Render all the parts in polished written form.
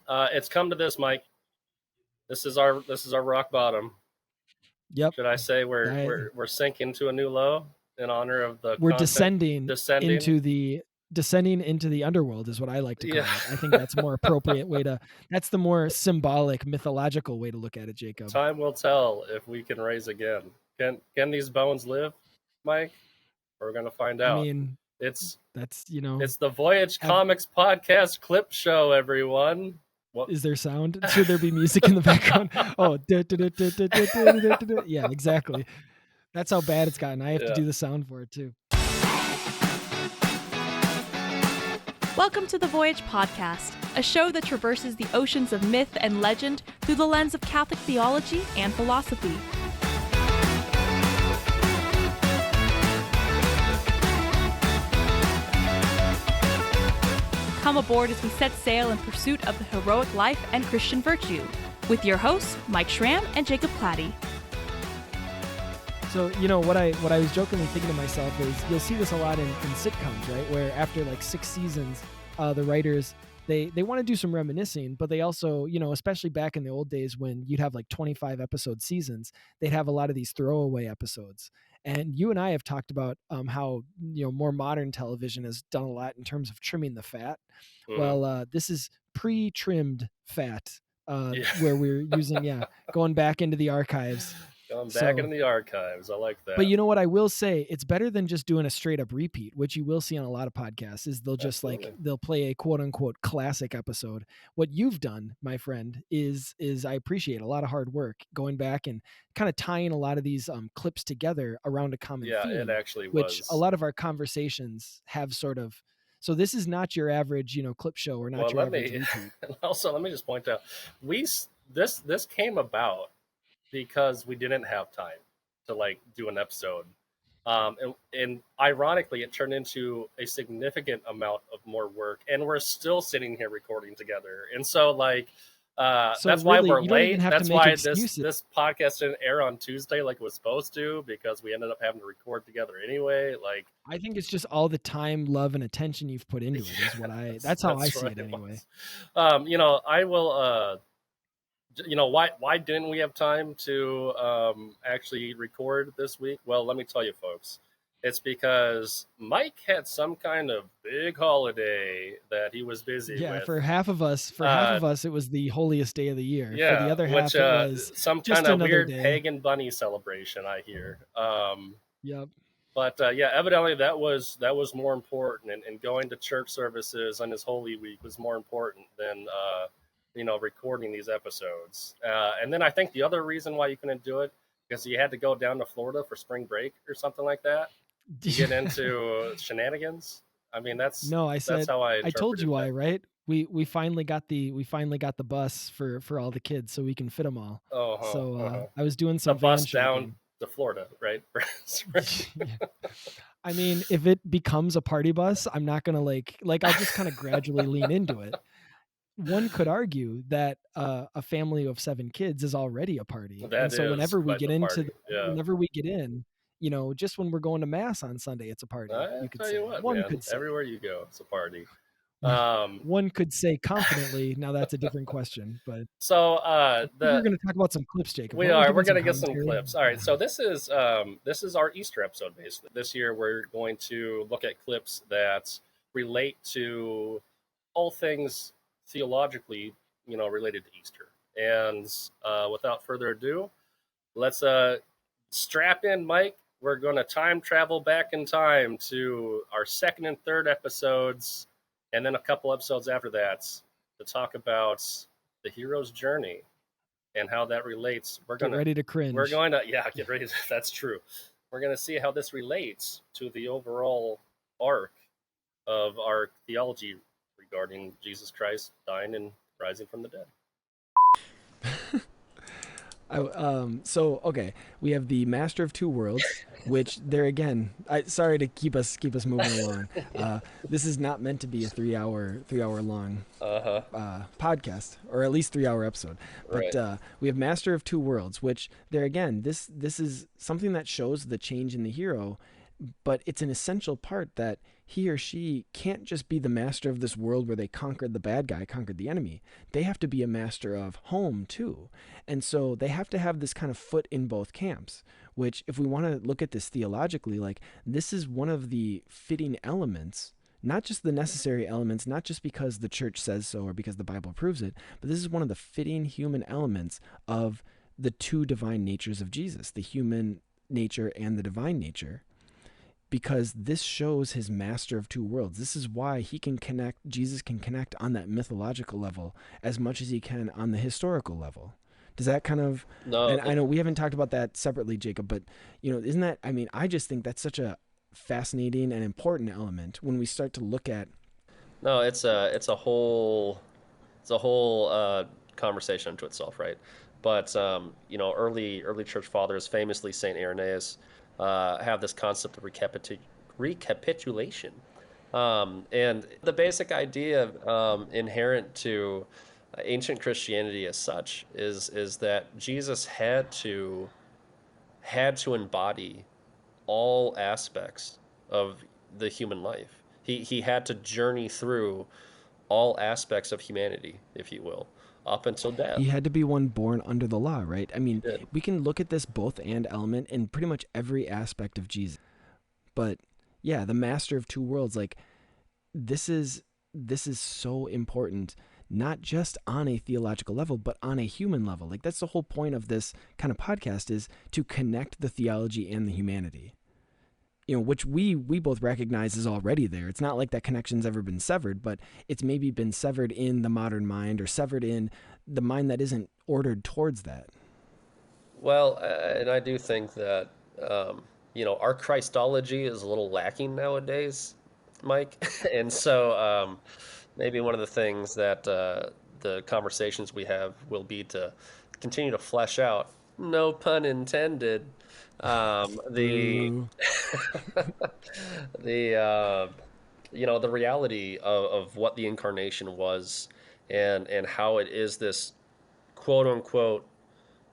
It's come to this, Mike. This is our rock bottom. Yep. Should I say we're sinking to a new low in honor of the we're content? descending into the underworld is what I like to call it. I think that's a more appropriate way that's the more symbolic, mythological way to look at it, Jacob. Time will tell if we can rise again. Can these bones live, Mike? We're gonna find out. I mean, it's it's the Voyage Comics Podcast clip show, everyone. What? Is there sound? Should there be music in the background? Oh, yeah, exactly. That's how bad it's gotten. I have to do the sound for it too. Welcome to the Voyage Podcast, a show that traverses the oceans of myth and legend through the lens of Catholic theology and philosophy. Come aboard as we set sail in pursuit of the heroic life and Christian virtue, with your hosts, Mike Schramm and Jacob Platty. So, what I was jokingly thinking to myself is you'll see this a lot in sitcoms, right? Where after like 6 seasons, the writers, they want to do some reminiscing, but they also, especially back in the old days when you'd have like 25 episode seasons, they'd have a lot of these throwaway episodes. And you and I have talked about how, more modern television has done a lot in terms of trimming the fat. Well, this is pre-trimmed fat where we're using, going back into the archives. Going back into the archives. I like that. But you know what I will say? It's better than just doing a straight up repeat, which you will see on a lot of podcasts, is they'll just they'll play a quote unquote classic episode. What you've done, my friend, is I appreciate a lot of hard work going back and kind of tying a lot of these clips together around a common theme. Yeah, it actually was. Which a lot of our conversations have sort of. So this is not your average, clip show or not your average repeat. Also, let me just point out, this came about because we didn't have time to do an episode. And ironically, it turned into a significant amount of more work, and we're still sitting here recording together. And so that's really, why we're late. That's why this podcast didn't air on Tuesday like it was supposed to, because we ended up having to record together anyway. I think it's just all the time, love, and attention you've put into it is what that's how I see it anyway. I will why didn't we have time to actually record this week? Well, let me tell you, folks. It's because Mike had some kind of big holiday that he was busy with. Yeah, for half of us, it was the holiest day of the year. Yeah, for the other half, it was some kind of weird pagan bunny celebration, I hear. Yep. But evidently that was more important, and going to church services on his Holy Week was more important than recording these episodes. And then I think the other reason why you couldn't do it, because you had to go down to Florida for spring break or something like that to get into shenanigans. I mean, that's how I told you why, right? We finally got the bus for all the kids so we can fit them all. I was doing some bus down to Florida, right? I mean, if it becomes a party bus, I'm not gonna I'll just kind of gradually lean into it. One could argue that a family of 7 kids is already a party. Whenever we get in, just when we're going to mass on Sunday, it's a party. You could say. One could say everywhere you go, it's a party. One could say confidently. Now that's a different question, but so we're going to talk about some clips, Jacob. We're going to get some clips. All right. So this is our Easter episode. Basically, this year we're going to look at clips that relate to all things theologically, related to Easter. And without further ado, let's strap in, Mike. We're going to time travel back in time to our 2nd and 3rd episodes, and then a couple episodes after that to talk about the hero's journey and how that relates. Get ready to cringe. We're going to, get ready. That's true. We're going to see how this relates to the overall arc of our theology regarding Jesus Christ dying and rising from the dead. We have the Master of Two Worlds, which there again, sorry to keep us moving along. This is not meant to be a 3 hour long podcast, or at least 3 hour episode. But right. We have Master of Two Worlds, which there again, this is something that shows the change in the hero. but it's an essential part that he or she can't just be the master of this world where they conquered the bad guy, conquered the enemy. They have to be a master of home too. And so they have to have this kind of foot in both camps, which if we want to look at this theologically, like this is one of the fitting elements, not just the necessary elements, not just because the church says so or because the Bible proves it, but this is one of the fitting human elements of the two divine natures of Jesus, the human nature and the divine nature, because this shows his master of two worlds. This is why Jesus can connect on that mythological level as much as he can on the historical level. Does that kind of, No, and I know we haven't talked about that separately, Jacob, but isn't that, I just think that's such a fascinating and important element when we start to look at. No, it's a whole conversation unto itself, right? But early church fathers, famously Saint Irenaeus, have this concept of recapitulation, and the basic idea inherent to ancient Christianity as such is that Jesus had to embody all aspects of the human life. He had to journey through all aspects of humanity, if you will, up until death. He had to be one born under the law, right? did. We can look at this both and element in pretty much every aspect of Jesus. But yeah, the master of two worlds, like this is so important, not just on a theological level, but on a human level. Like that's the whole point of this kind of podcast, is to connect the theology and the humanity. Which we both recognize is already there. It's not like that connection's ever been severed, but it's maybe been severed in the modern mind, or severed in the mind that isn't ordered towards that. Well, and I do think that our Christology is a little lacking nowadays, Mike, and so maybe one of the things that the conversations we have will be to continue to flesh out, no pun intended, the the reality of what the incarnation was, and how it is this quote unquote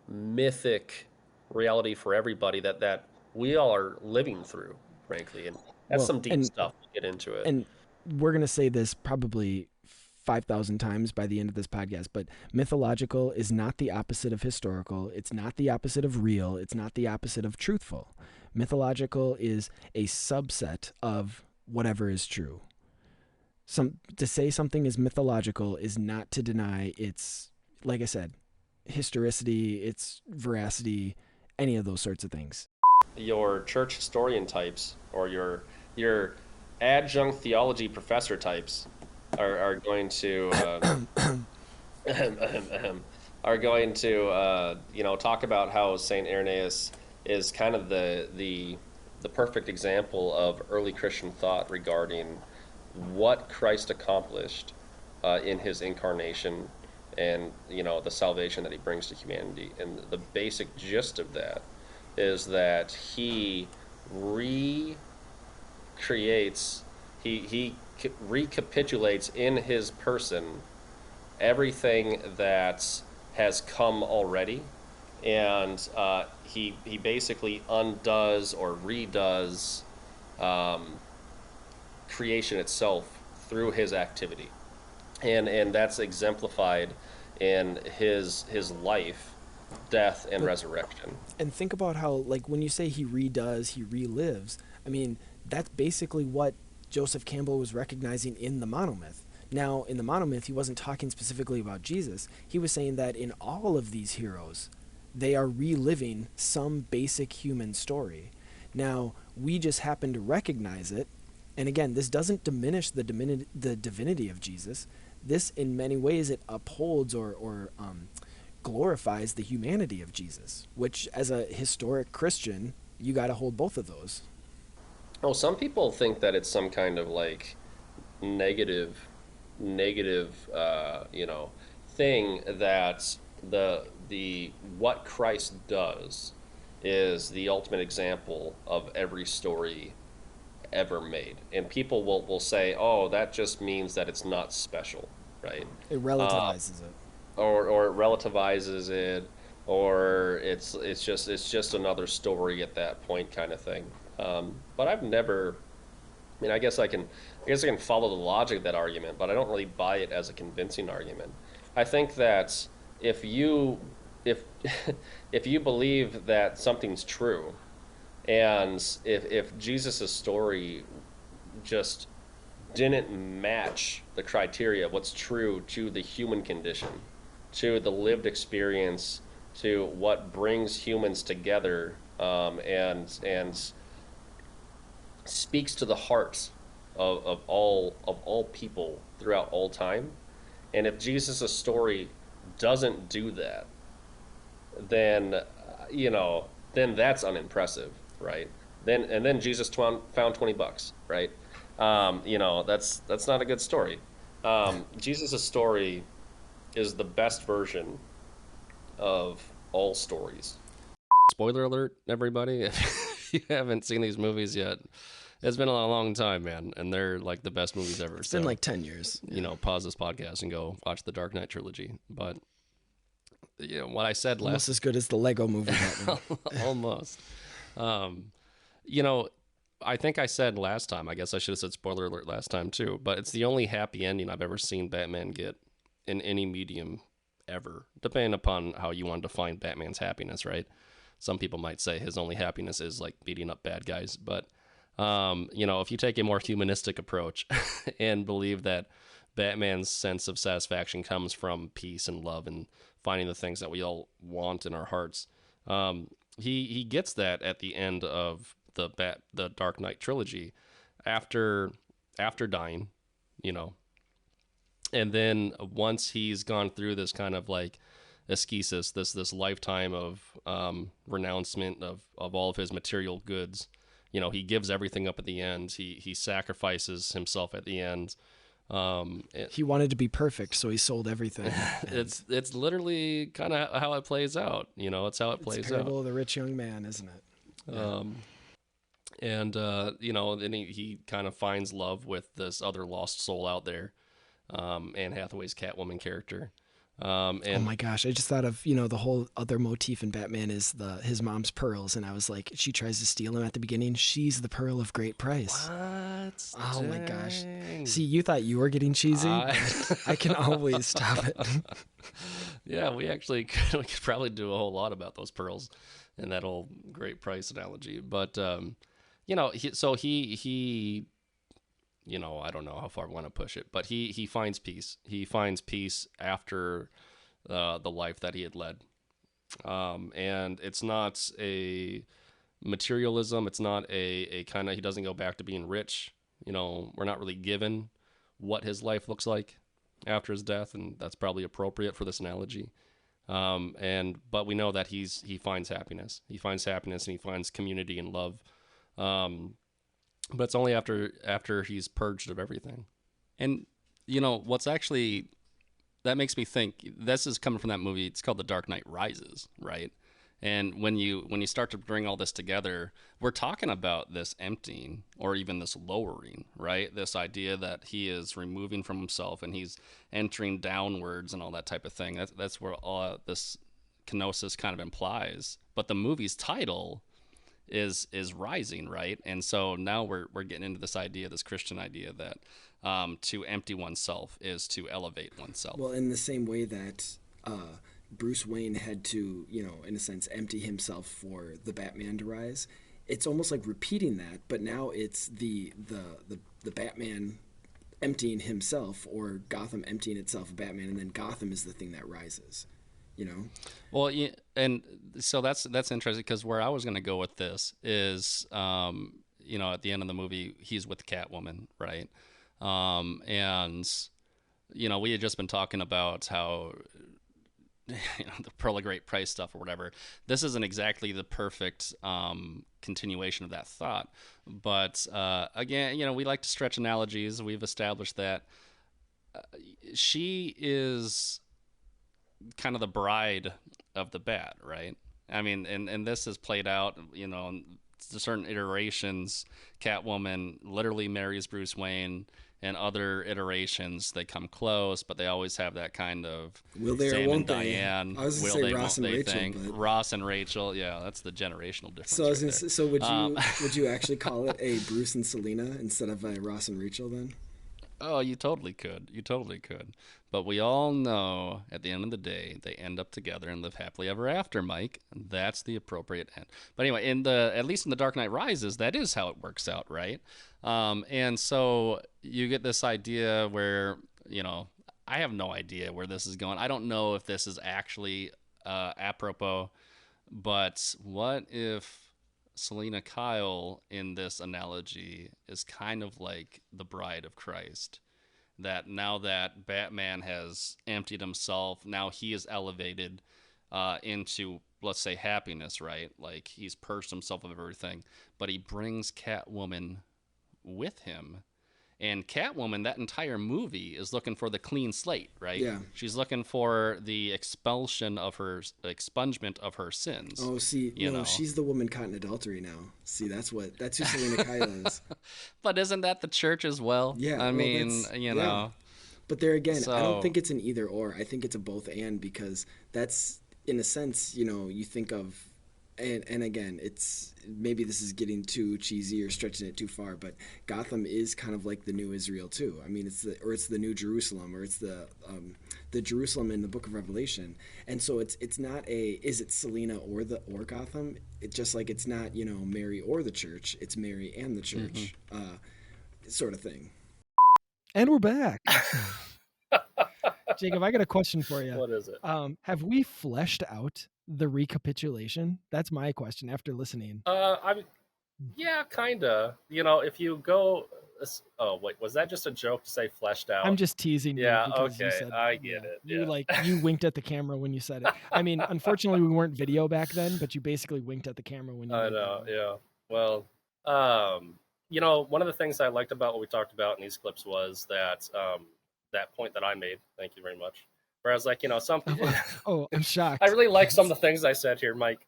mythic reality for everybody that we all are living through, frankly, and that's some deep stuff. We'll get into it, and we're gonna say this probably 5,000 times by the end of this podcast, but mythological is not the opposite of historical. It's not the opposite of real. It's not the opposite of truthful. Mythological is a subset of whatever is true. To say something is mythological is not to deny its, like I said, historicity, its veracity, any of those sorts of things. Your church historian types or your adjunct theology professor types are going to talk about how Saint Irenaeus is kind of the perfect example of early Christian thought regarding what Christ accomplished in his incarnation, and the salvation that he brings to humanity. And the basic gist of that is that he recapitulates in his person everything that has come already, and he basically undoes or redoes creation itself through his activity, and that's exemplified in his life, death, and resurrection. And think about how, like, when you say he redoes, he relives, that's basically what Joseph Campbell was recognizing in the monomyth. Now, in the monomyth, he wasn't talking specifically about Jesus. He was saying that in all of these heroes, they are reliving some basic human story. Now, we just happen to recognize it. And again, this doesn't diminish the divinity of Jesus. This, in many ways, it upholds or glorifies the humanity of Jesus, which, as a historic Christian, you got to hold both of those. Oh, some people think that it's some kind of like negative, thing, that the what Christ does is the ultimate example of every story ever made, and people will say, "Oh, that just means that it's not special," right? It relativizes it, or it relativizes it, or it's just another story at that point, kind of thing. But I've never. I mean, I guess I can follow the logic of that argument, but I don't really buy it as a convincing argument. I think that if you, if, if you believe that something's true, and if Jesus' story just didn't match the criteria of what's true to the human condition, to the lived experience, to what brings humans together, and speaks to the hearts of all people throughout all time. And if Jesus' story doesn't do that, then then that's unimpressive, right? Then Jesus found $20, right? That's not a good story. Jesus' story is the best version of all stories. Spoiler alert, everybody! If you haven't seen these movies yet, it's been a long time, man, and they're like the best movies ever. It's been like 10 years. Pause this podcast and go watch the Dark Knight trilogy. But what I said almost as good as the Lego movie. Almost. I think I said last time, I guess I should have said spoiler alert last time too, but it's the only happy ending I've ever seen Batman get in any medium ever, depending upon how you want to define Batman's happiness, right? Some people might say his only happiness is like beating up bad guys, but if you take a more humanistic approach and believe that Batman's sense of satisfaction comes from peace and love and finding the things that we all want in our hearts, he gets that at the end of the Dark Knight trilogy, after dying, and then once he's gone through this kind of like ascesis, this lifetime of renouncement of all of his material goods. He gives everything up at the end. He sacrifices himself at the end. He wanted to be perfect, so he sold everything. It's literally kind of how it plays out. It's how it plays out. It's parable of the rich young man, isn't it? Yeah. Then he kind of finds love with this other lost soul out there, Anne Hathaway's Catwoman character. Oh my gosh, I just thought of, the whole other motif in Batman is his mom's pearls, and I was like, she tries to steal him at the beginning. She's the pearl of great price. What? Oh my gosh. See, you thought you were getting cheesy? I can always stop it. Yeah, we could probably do a whole lot about those pearls and that whole great price analogy. But, he I don't know how far I want to push it, but he finds peace. He finds peace after the life that he had led. And it's not a materialism. It's not a kind of, he doesn't go back to being rich. We're not really given what his life looks like after his death, and that's probably appropriate for this analogy. But we know that he finds happiness. He finds happiness and he finds community and love. But it's only after he's purged of everything. And, what's actually, that makes me think, this is coming from that movie, it's called The Dark Knight Rises, right? And when you start to bring all this together, we're talking about this emptying or even this lowering, right? This idea that he is removing from himself and he's entering downwards and all that type of thing. That's where all this kenosis kind of implies. But the movie's title is rising, right? And so now we're getting into this idea, this Christian idea that to empty oneself is to elevate oneself. Well, in the same way that Bruce Wayne had to, in a sense, empty himself for the Batman to rise, it's almost like repeating that, but now it's the Batman emptying himself, or Gotham emptying itself of Batman, and then Gotham is the thing that rises. Well, yeah, and so that's interesting, because where I was going to go with this is, at the end of the movie, he's with Catwoman, right? And we had just been talking about how, the Pearl of Great Price stuff or whatever. This isn't exactly the perfect continuation of that thought, but again, we like to stretch analogies. We've established that she is kind of the bride of the Bat, right? I mean, and this is played out, in certain iterations. Catwoman literally marries Bruce Wayne. and other iterations they come close, but they always have that kind of will they Sam or won't and they? Diane. I was gonna Will say they, Ross won't and they Rachel, thing. but Ross and Rachel, yeah, that's the generational difference. so I was right gonna there. say, so would you actually call it a Bruce and Selena instead of a Ross and Rachel then? Oh, you totally could. You totally could. But we all know at the end of the day, they end up together and live happily ever after, Mike. And that's the appropriate end. But anyway, at least in The Dark Knight Rises, that is how it works out, right? And so you get this idea where, I have no idea where this is going. I don't know if this is actually apropos, but what if Selena Kyle in this analogy is kind of like the bride of Christ? That now that Batman has emptied himself, now he is elevated into, let's say, happiness, right? Like he's purged himself of everything, but he brings Catwoman with him. And Catwoman, that entire movie is looking for the clean slate, right? Yeah. She's looking for the expungement of her sins. Oh, see, she's the woman caught in adultery now. See, that's who Selena Kyle is. But isn't that the church as well? Yeah. I mean, yeah. But there again, I don't So- think it's an either or. I think it's a both and, because that's, in a sense, you think of, and again, it's, maybe this is getting too cheesy or stretching it too far, but Gotham is kind of like the new Israel too. I mean, it's the new Jerusalem, or it's the Jerusalem in the Book of Revelation. And so it's not is it Selena or Gotham? It's just like it's not Mary or the church. It's Mary and the church, sort of thing. And we're back. Jacob, I got a question for you. What is it? Have we fleshed out the recapitulation? That's my question after listening. Yeah, kinda. If you go, oh wait, was that just a joke to say fleshed out? I'm just teasing you. Yeah, because you okay, said, I get it, You yeah. you winked at the camera when you said it. I mean, unfortunately, we weren't video back then, but you basically winked at the camera when you. I made that know, one. yeah. Well, one of the things I liked about what we talked about in these clips was that that point that I made. Thank you very much. Whereas, some people, Oh, I'm shocked. I really like some of the things I said here, Mike.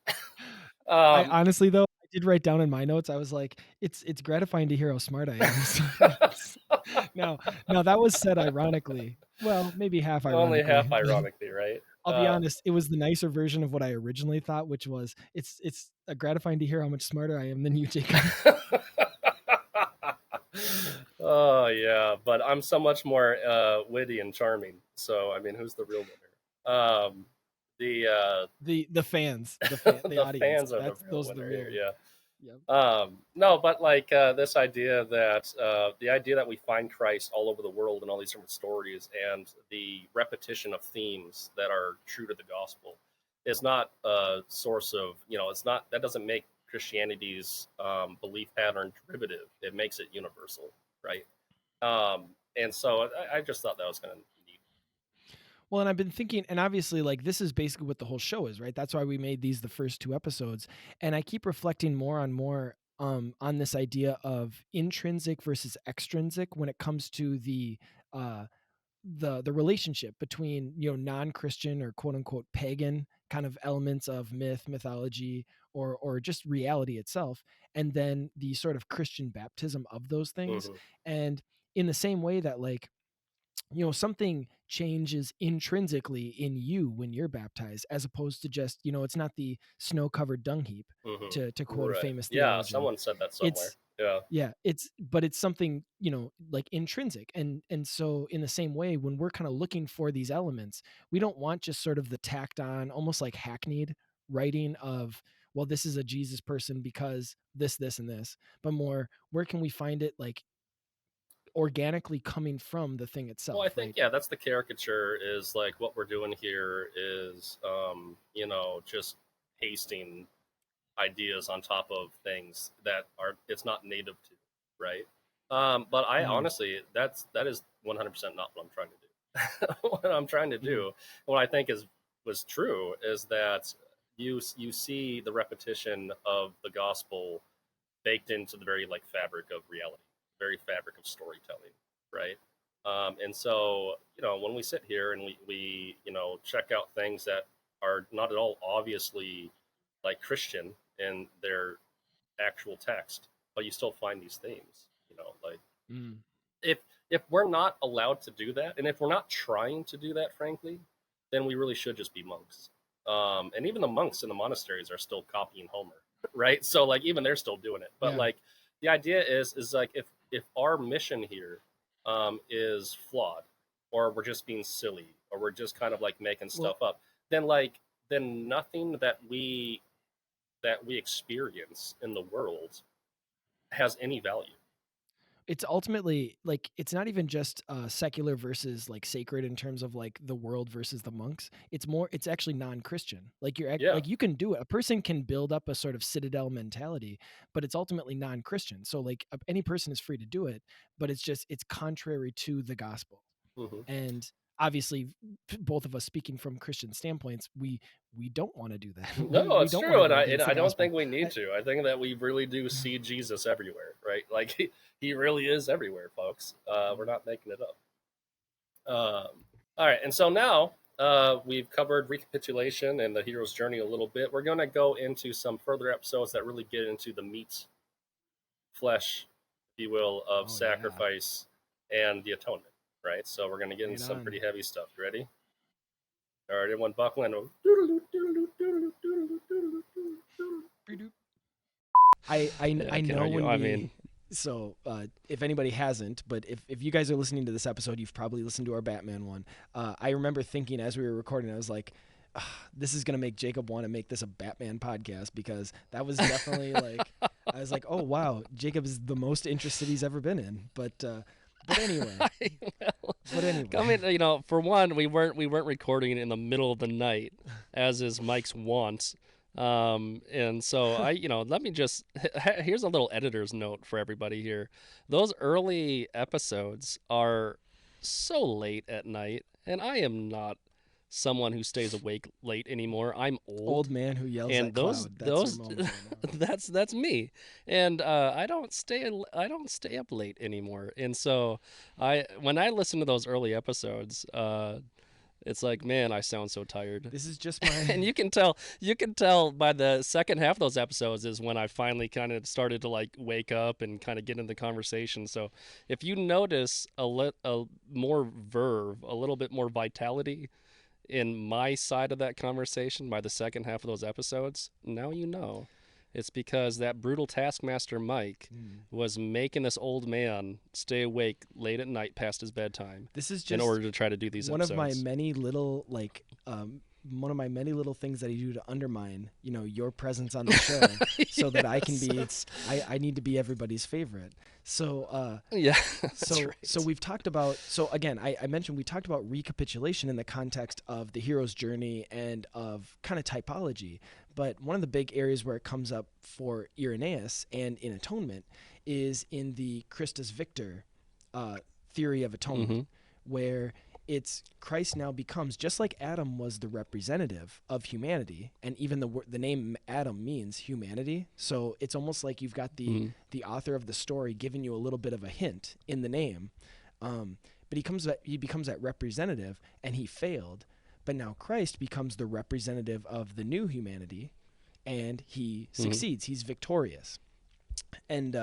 I honestly, though, I did write down in my notes. I was like, it's gratifying to hear how smart I am. No, that was said ironically. Well, maybe half ironically. Only half ironically, right? I'll be honest, it was the nicer version of what I originally thought, which was it's gratifying to hear how much smarter I am than you, Jacob. Oh yeah, but I'm so much more witty and charming. So I mean, who's the real winner? The fans, the The audience. fans are Those are the the real real. winner. Yeah. Yep. No, but this idea that the idea that we find Christ all over the world in all these different stories, and the repetition of themes that are true to the gospel, is not a source of it's not, that doesn't make Christianity's belief pattern derivative. It makes it universal, right? And so I just thought that was kind of neat. Well, and I've been thinking, and obviously, this is basically what the whole show is, right? That's why we made these the first 2 episodes, and I keep reflecting more on this idea of intrinsic versus extrinsic when it comes to the relationship between non-Christian or quote unquote pagan kind of elements of mythology, or just reality itself, and then the sort of Christian baptism of those things. Mhm. And in the same way that something changes intrinsically in you when you're baptized, as opposed to just it's not the snow-covered dung heap, Mhm. to quote Right. a famous Yeah, theologian. someone said that somewhere. But it's something intrinsic, and so in the same way, when we're kind of looking for these elements, we don't want just sort of the tacked on, almost like hackneyed writing of, well, this is a Jesus person because this and this, but more, where can we find it organically coming from the thing itself? Well, I think right? that's the caricature, is what we're doing here is just pasting ideas on top of things that it's not native to, right? But I honestly, that is 100% not what I'm trying to do. What I'm trying to do, what I think was true, is that you see the repetition of the gospel baked into the very fabric of reality, very fabric of storytelling, right? And so when we sit here and we check out things that are not at all obviously Christian in their actual text, but you still find these themes, Mm. if if we're not allowed to do that, and if we're not trying to do that, frankly, then we really should just be monks. And even the monks in the monasteries are still copying Homer, right? So like even they're still doing it. But like the idea is like if our mission here is flawed, or we're just being silly, or we're just kind of like making stuff up, then nothing that we experience in the world has any value. It's ultimately like it's not even just secular versus like sacred in terms of like the world versus the monks. It's actually non-Christian. Like like you can do it. A person can build up a sort of citadel mentality, but it's ultimately non-Christian. So like any person is free to do it, but it's contrary to the gospel. And obviously both of us speaking from Christian standpoints, we don't want to do that. No, it's true, and I don't think we need to. I think that we really do see Jesus everywhere, right? Like he really is everywhere, folks. We're not making it up. All right, and so now we've covered recapitulation and the hero's journey a little bit. We're going to go into some further episodes that really get into the meat, flesh, if you will, of sacrifice and the atonement. Right, so we're going to get into some pretty heavy stuff. You ready? All right, everyone buckle in. I know when so if anybody hasn't, but if you guys are listening to this episode, you've probably listened to our Batman one. I remember thinking as we were recording, I was like, this is going to make Jacob want to make this a Batman podcast, because that was definitely like, I was like, oh, wow, Jacob is the most interested he's ever been in. But anyway, I mean, for one, we weren't recording in the middle of the night, as is Mike's wont, and so let me just here's a little editor's note for everybody here. Those early episodes are so late at night, and I am not someone who stays awake late anymore. I'm old man who yells and at those cloud. that's me, and I don't stay up late anymore. And so when I listen to those early episodes, it's like, man, I sound so tired. This is just my and you can tell by the second half of those episodes is when I finally kind of started to like wake up and kind of get into the conversation. So if you notice a more verve, a little bit more vitality in my side of that conversation by the second half of those episodes, now you know. It's because that brutal taskmaster Mike was making this old man stay awake late at night past his bedtime. This is just in order to try to do these episodes. One of my many little things that I do to undermine, your presence on the show, so that I can be. I need to be everybody's favorite. So So we've talked about. So again, I mentioned we talked about recapitulation in the context of the hero's journey and of kind of typology. But one of the big areas where it comes up for Irenaeus and in Atonement is in the Christus Victor theory of atonement, where it's Christ now becomes, just like Adam was the representative of humanity, and even the name Adam means humanity. So it's almost like you've got the author of the story giving you a little bit of a hint in the name. But he becomes that representative, and he failed. But now Christ becomes the representative of the new humanity, and he succeeds. He's victorious. And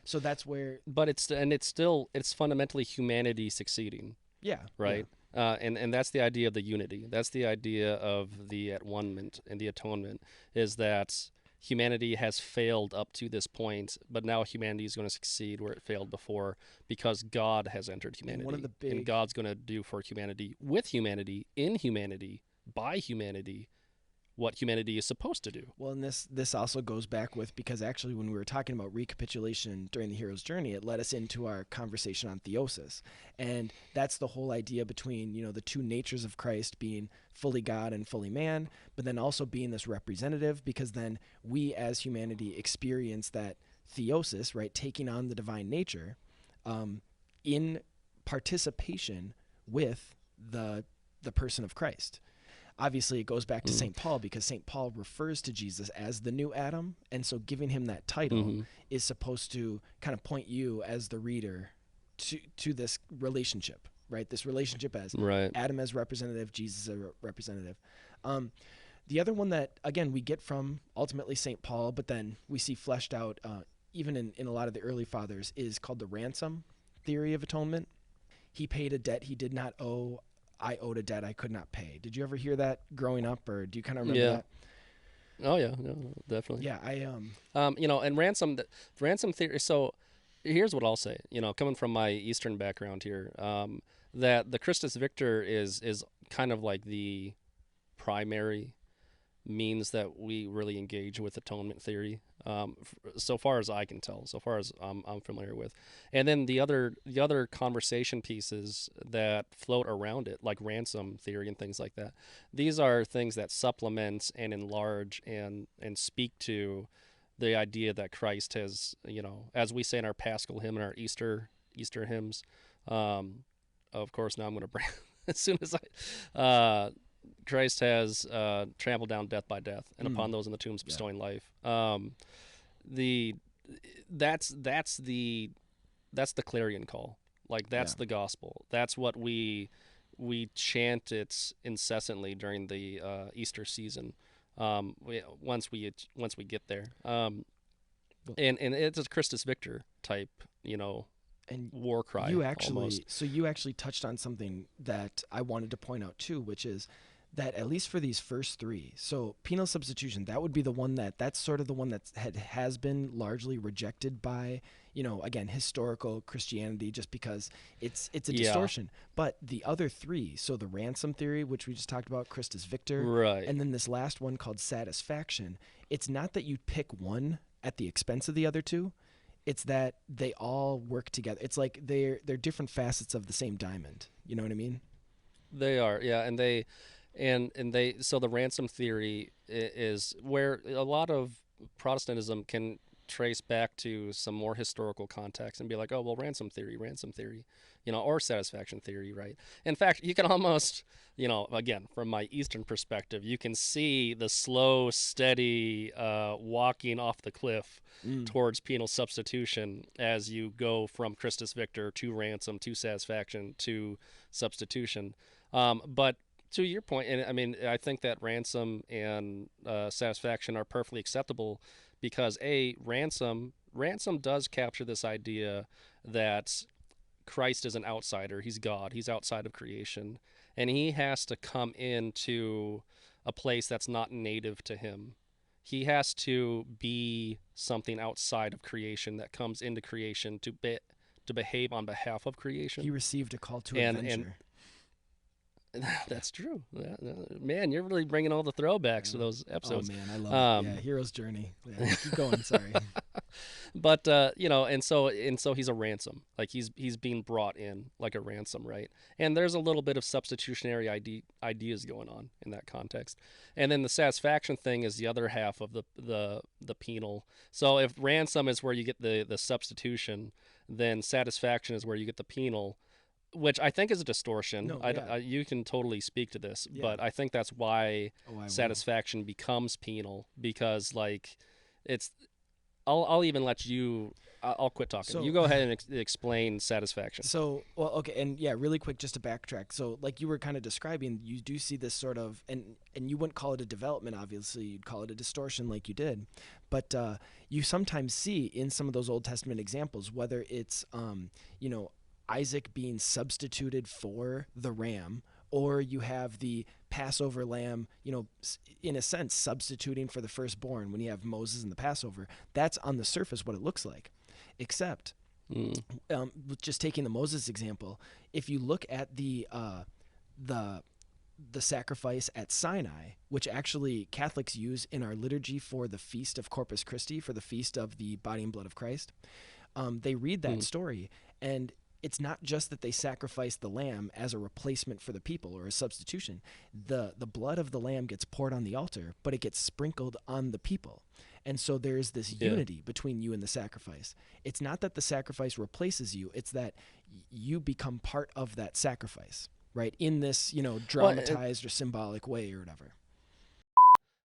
so that's where. But it's fundamentally humanity succeeding. Yeah. Right. Yeah. And that's the idea of the unity. That's the idea of the at-one-ment and the atonement, is that humanity has failed up to this point, but now humanity is going to succeed where it failed before, because God has entered humanity. And God's going to do for humanity, with humanity, in humanity, by humanity, what humanity is supposed to do. Well, and this also goes back with, because actually when we were talking about recapitulation during the hero's journey, it led us into our conversation on theosis. And that's the whole idea between, the two natures of Christ being fully God and fully man, but then also being this representative, because then we as humanity experience that theosis, right, taking on the divine nature, in participation with the person of Christ. Obviously, it goes back to St. Paul, because St. Paul refers to Jesus as the new Adam, and so giving him that title is supposed to kind of point you as the reader to this relationship, right? This relationship as Adam as representative, Jesus as representative. The other one that, again, we get from ultimately St. Paul, but then we see fleshed out even in a lot of the early fathers, is called the ransom theory of atonement. he paid a debt he did not owe. I owed a debt I could not pay. Did you ever hear that growing up, or do you kind of remember that? Oh yeah, no, definitely. Yeah, And ransom theory. So here's what I'll say. Coming from my Eastern background here, that the Christus Victor is kind of like the primary means that we really engage with atonement theory, so far as I can tell, so far as I'm familiar with. And then the other conversation pieces that float around it, like ransom theory and things like that, these are things that supplement and enlarge and speak to the idea that Christ has, as we say in our Paschal hymn and our Easter hymns. Of course, now I'm going to bring as soon as Christ has trampled down death by death, and upon those in the tombs bestowing life. That's the clarion call. Like that's the gospel. That's what we chant it incessantly during the Easter season. Once we get there, and it's a Christus Victor type, and war cry. You actually almost. Touched on something that I wanted to point out too, which is that at least for these first three, so penal substitution, that would be the one that's sort of the one that has been largely rejected by, again, historical Christianity, just because it's a distortion. But the other three, so the ransom theory, which we just talked about, Christus Victor, right, and then this last one called satisfaction, it's not that you pick one at the expense of the other two. It's that they all work together. It's like they're different facets of the same diamond. You know what I mean? They are, yeah, and they so the ransom theory is where a lot of Protestantism can trace back to some more historical context and be like, oh well, ransom theory, or satisfaction theory, right? In fact, you can almost, again, from my Eastern perspective, you can see the slow, steady walking off the cliff towards penal substitution as you go from Christus Victor to ransom to satisfaction to substitution. But to your point, and I mean, I think that ransom and satisfaction are perfectly acceptable because ransom does capture this idea that Christ is an outsider. He's God. He's outside of creation, and he has to come into a place that's not native to him. He has to be something outside of creation that comes into creation to behave on behalf of creation. He received a call to adventure. And that's true. Yeah, man, you're really bringing all the throwbacks to those episodes. Oh man, I love it. Yeah, hero's journey. Yeah, keep going. Sorry. But and so he's a ransom. Like he's being brought in like a ransom, right? And there's a little bit of substitutionary ideas going on in that context. And then the satisfaction thing is the other half of the penal. So if ransom is where you get the substitution, then satisfaction is where you get the penal. Which I think is a distortion. No, you can totally speak to this, but I think that's why satisfaction becomes penal, because like it's. I'll even let you. I'll quit talking. So, you go ahead and explain satisfaction. So, well, okay, and yeah, really quick, just to backtrack. So, like you were kind of describing, you do see this sort of, and you wouldn't call it a development, obviously, you'd call it a distortion, like you did, but you sometimes see in some of those Old Testament examples, whether it's, Isaac being substituted for the ram, or you have the Passover lamb, in a sense, substituting for the firstborn when you have Moses in the Passover. That's on the surface what it looks like. Except, just taking the Moses example, if you look at the sacrifice at Sinai, which actually Catholics use in our liturgy for the Feast of Corpus Christi, for the Feast of the Body and Blood of Christ, they read that story, and it's not just that they sacrifice the lamb as a replacement for the people or a substitution. The blood of the lamb gets poured on the altar, but it gets sprinkled on the people. And so there's this unity between you and the sacrifice. It's not that the sacrifice replaces you, it's that you become part of that sacrifice, right? In this, dramatized or symbolic way or whatever.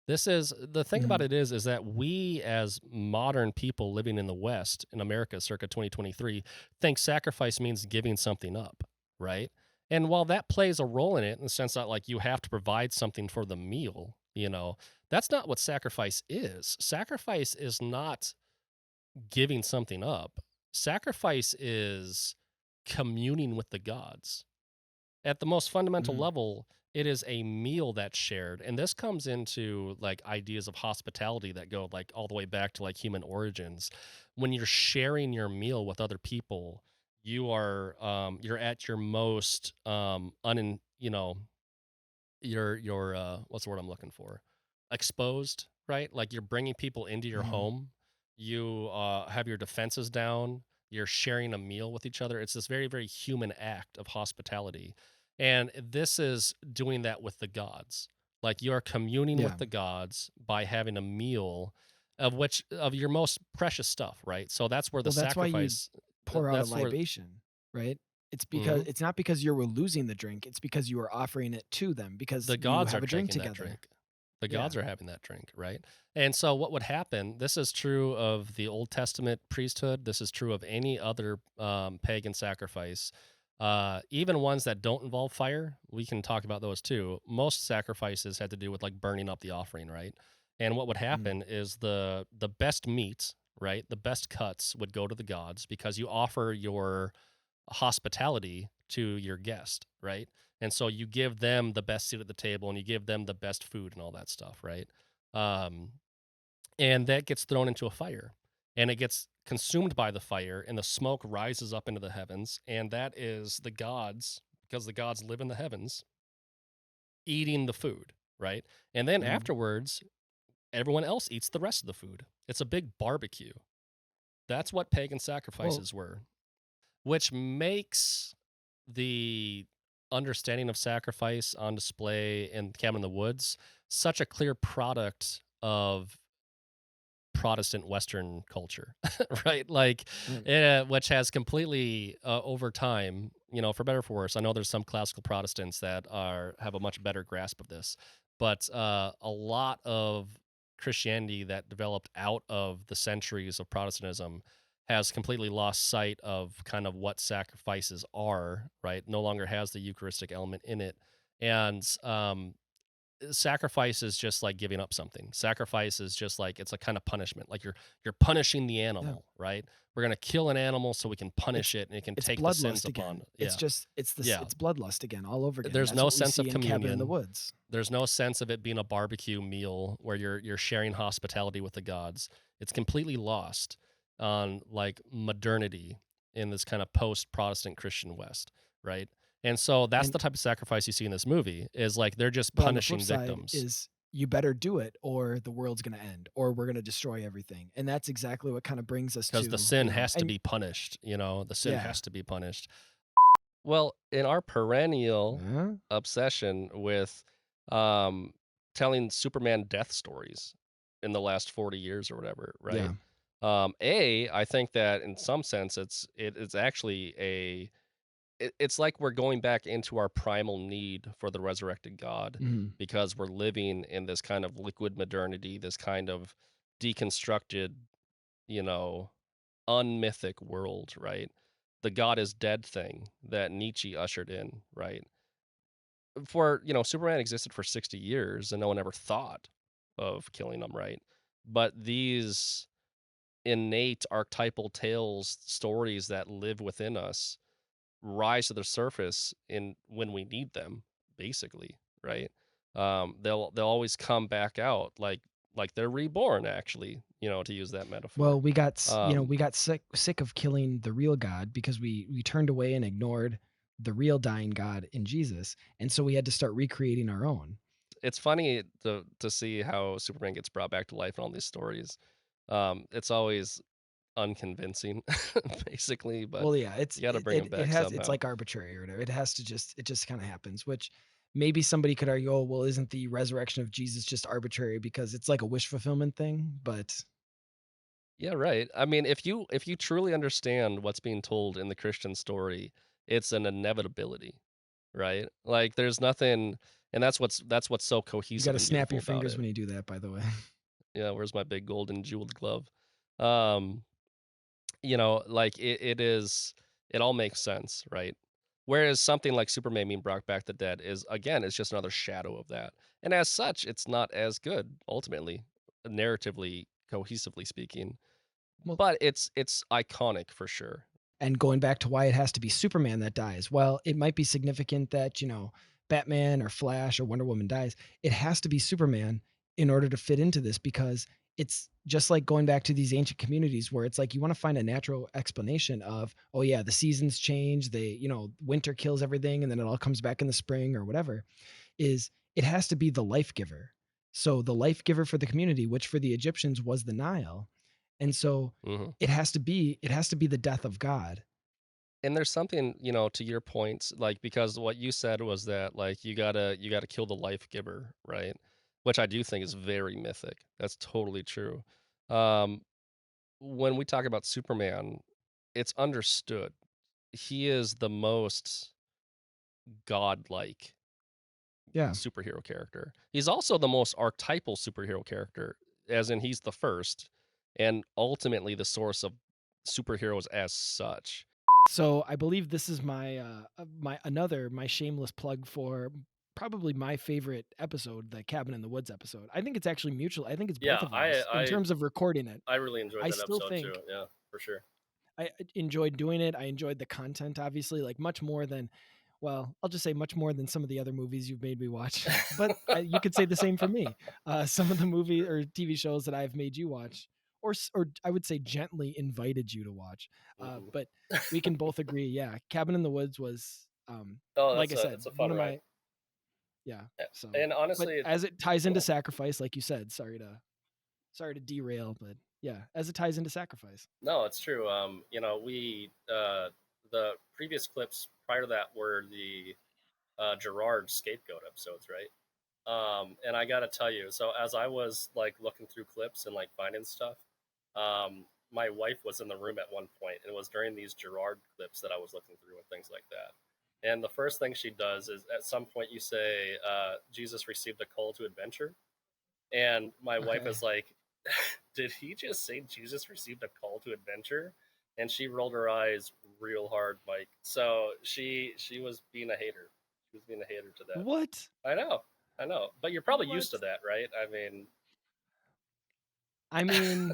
This is the thing about it is that we as modern people living in the West, in America, circa 2023, think sacrifice means giving something up, right? And while that plays a role in it, in the sense that like you have to provide something for the meal, that's not what sacrifice is. Sacrifice is not giving something up. Sacrifice is communing with the gods. At the most fundamental Mhm. level, it is a meal that's shared. And this comes into like ideas of hospitality that go like all the way back to like human origins. When you're sharing your meal with other people, you're at your most you're what's the word I'm looking for? Exposed, right? Like you're bringing people into your Mhm. home. You have your defenses down. You're sharing a meal with each other. It's this very, very human act of hospitality. And this is doing that with the gods. Like you're communing Yeah. with the gods by having a meal of your most precious stuff, right? So that's where the Well, that's why you sacrifice pour out a that's where libation, right? Mhm. It's not because you were losing the drink, it's because you were offering it to them because The you gods have are a drink taking that together. drink. The Yeah. gods are having that drink, right? And so what would happen, this is true of the Old Testament priesthood. This is true of any other pagan sacrifice. Even ones that don't involve fire, we can talk about those too. Most sacrifices had to do with like burning up the offering, right? And what would happen is the best meat, right? The best cuts would go to the gods because you offer your hospitality to your guest, right? And so you give them the best seat at the table and you give them the best food and all that stuff, right? Um, and that gets thrown into a fire and it gets consumed by the fire and the smoke rises up into the heavens. And that is the gods, because the gods live in the heavens, eating the food, right? And then Mhm. afterwards, everyone else eats the rest of the food. It's a big barbecue. That's what pagan Well, sacrifices were, which makes the understanding of sacrifice on display in Cabin in the Woods such a clear product of Protestant Western culture, right? Like, Right. which has completely over time, for better or for worse. I know there's some classical Protestants that have a much better grasp of this, but a lot of Christianity that developed out of the centuries of Protestantism has completely lost sight of kind of what sacrifices are, right? No longer has the Eucharistic element in it, and sacrifice is just like giving up something. Sacrifice is just like it's a kind of punishment. Like you're punishing the yeah. animal, right? We're gonna kill an animal so we can punish It's it and it can it's take the sins bloodlust upon. again. It's Yeah, just yeah. it's bloodlust again all over again. There's That's no what we sense of see in Cabin in the communion. Woods. There's no sense of it being a barbecue meal where you're sharing hospitality with the gods. It's completely lost on like modernity in this kind of post-Protestant Christian West, right? And so that's And the type of sacrifice you see in this movie is like they're just but on the flip punishing side victims. is you better do it or the world's going to end or we're going to destroy everything. And that's exactly what kind of brings us Because the to, sin has to and be punished, the sin yeah. has to be punished. Well, in our perennial Huh? obsession with um, telling Superman death stories in the last 40 years or whatever, right? Yeah. I think that in some sense it's actually it's like we're going back into our primal need for the resurrected God Mhm. because we're living in this kind of liquid modernity, this kind of deconstructed, you know, unmythic world, right? The God is dead thing that Nietzsche ushered in, right? Superman existed for 60 years and no one ever thought of killing him, right? But these innate archetypal tales, stories that live within us rise to the surface in when we need them, basically, right? They'll always come back out like they're reborn, actually, to use that metaphor. Well, Um, we got sick of killing the real God because we turned away and ignored the real dying God in Jesus. And so we had to start recreating our own. it's funny to see how Superman gets brought back to life in all these stories. It's always unconvincing, basically, but Well, yeah, you got to bring him back it's somehow. like arbitrary or whatever. It just kind of happens, which maybe somebody could argue, oh, well, isn't the resurrection of Jesus just arbitrary because it's like a wish fulfillment thing? But Yeah, right. I mean, if you truly understand what's being told in the Christian story, it's an inevitability, right? Like there's nothing, and that's what's so you got cohesive to and snap beautiful your about fingers it. when you do that, by the way. Yeah, where's my big golden jeweled glove? Um, like it all makes sense, right? Whereas something like Superman being brought back the dead is again, it's just another shadow of that. And as such, it's not as good ultimately, narratively, cohesively speaking. Well, But it's iconic for sure. And going back to why it has to be Superman that dies. Well, it might be significant that, Batman or Flash or Wonder Woman dies. It has to be Superman in order to fit into this, because it's just like going back to these ancient communities where it's like you want to find a natural explanation of, oh yeah, the seasons change, winter kills everything and then it all comes back in the spring or whatever. Is it has to be the life giver. So the life giver for the community, which for the Egyptians was the Nile. And so it has to be the death of God. And there's something, to your point, like, because what you said was that, like, you gotta kill the life giver, right? Which I do think is very mythic. That's totally true. When we talk about Superman, it's understood. He is the most godlike Yeah. superhero character. He's also the most archetypal superhero character, as in he's the first and ultimately the source of superheroes as such. So I believe this is my shameless plug for probably my favorite episode, the Cabin in the Woods episode. I think it's actually mutual. I think it's both of us in terms of recording it. I really enjoyed that episode too. Yeah, for sure. I enjoyed doing it. I enjoyed the content, obviously, like much more than, well, I'll just say much more than some of the other movies you've made me watch. But you could say the same for me. Some of the movie or TV shows that I've made you watch, or I would say gently invited you to watch. But we can both agree, yeah, Cabin in the Woods was, like I said, it's a fun one ride. of my, yeah. So, and honestly, as it ties into sacrifice, like you said, sorry to derail, but yeah, as it ties into sacrifice. No, it's true. We the previous clips prior to that were the Girard Scape-GOAT episodes, right? And I gotta tell you, so as I was like looking through clips and like finding stuff, my wife was in the room at one point, and it was during these Girard clips that I was looking through and things like that. And the first thing she does is at some point you say, Jesus received a call to adventure. And my wife is like, did he just say Jesus received a call to adventure? And she rolled her eyes real hard, Mike. So she was being a hater. She was being a hater to that. What? I know. But you're probably used to that, right? I mean, I don't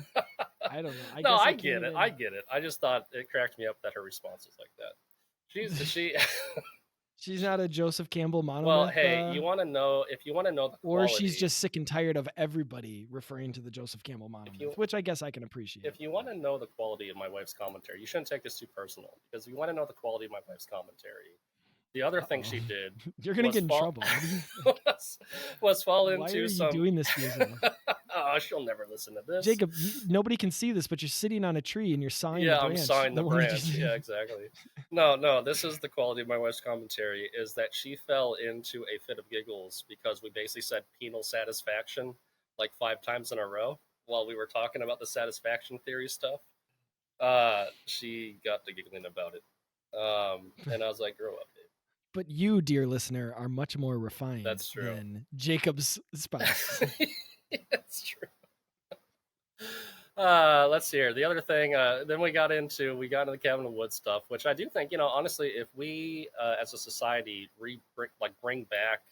know. No, I get it. I get it. I just thought it cracked me up that her response was like that. She's not a Joseph Campbell monomyth. Well, hey, if you want to know the quality, or she's just sick and tired of everybody referring to the Joseph Campbell monomyth, which I guess I can appreciate. If you want to know the quality of my wife's commentary, you shouldn't take this too personal, because if you want to know the quality of my wife's commentary, the other thing she did, you're gonna get in trouble. was fall into Why are some. you doing this to yourself? Oh, she'll never listen to this. Jacob, nobody can see this, but you're sitting on a tree and you're sawing the branch. I'm sawing the branch. Yeah, exactly. No, this is the quality of my wife's commentary, is that she fell into a fit of giggles because we basically said penal satisfaction like 5 times in a row while we were talking about the satisfaction theory stuff. She got to giggling about it. And I was like, grow up, babe. But you, dear listener, are much more refined than Jacob's spouse. That's true. Let's see here. The other thing, then we got into the Cabin in the Woods stuff, which I do think, honestly, if we as a society bring back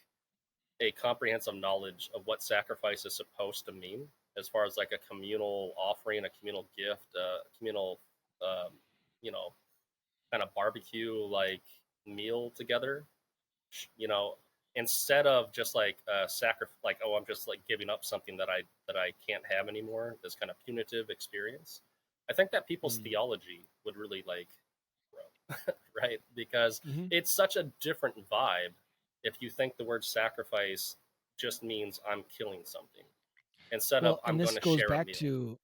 a comprehensive knowledge of what sacrifice is supposed to mean, as far as like a communal offering, a communal gift, a communal, kind of barbecue like meal together, instead of just like I'm just like giving up something that I can't have anymore, this kind of punitive experience, I think that people's theology would really like grow, right? Because it's such a different vibe if you think the word sacrifice just means I'm killing something instead of I'm going to share a meal.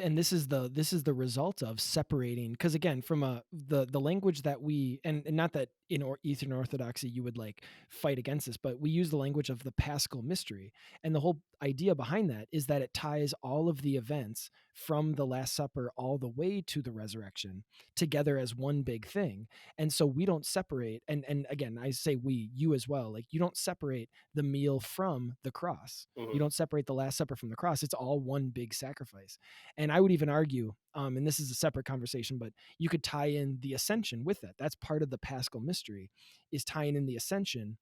And this is the result of separating, because again, from the language that we, and not that in Eastern Orthodoxy you would like fight against this, but we use the language of the Paschal mystery, and the whole idea behind that is that it ties all of the events from the Last Supper all the way to the resurrection together as one big thing. And so we don't separate, and again, I say you as well, like you don't separate the meal from the cross. You don't separate the Last Supper from the cross. It's all one big sacrifice. And I would even argue, and this is a separate conversation, but you could tie in the ascension with that. That's part of the Paschal mystery, is tying in the ascension,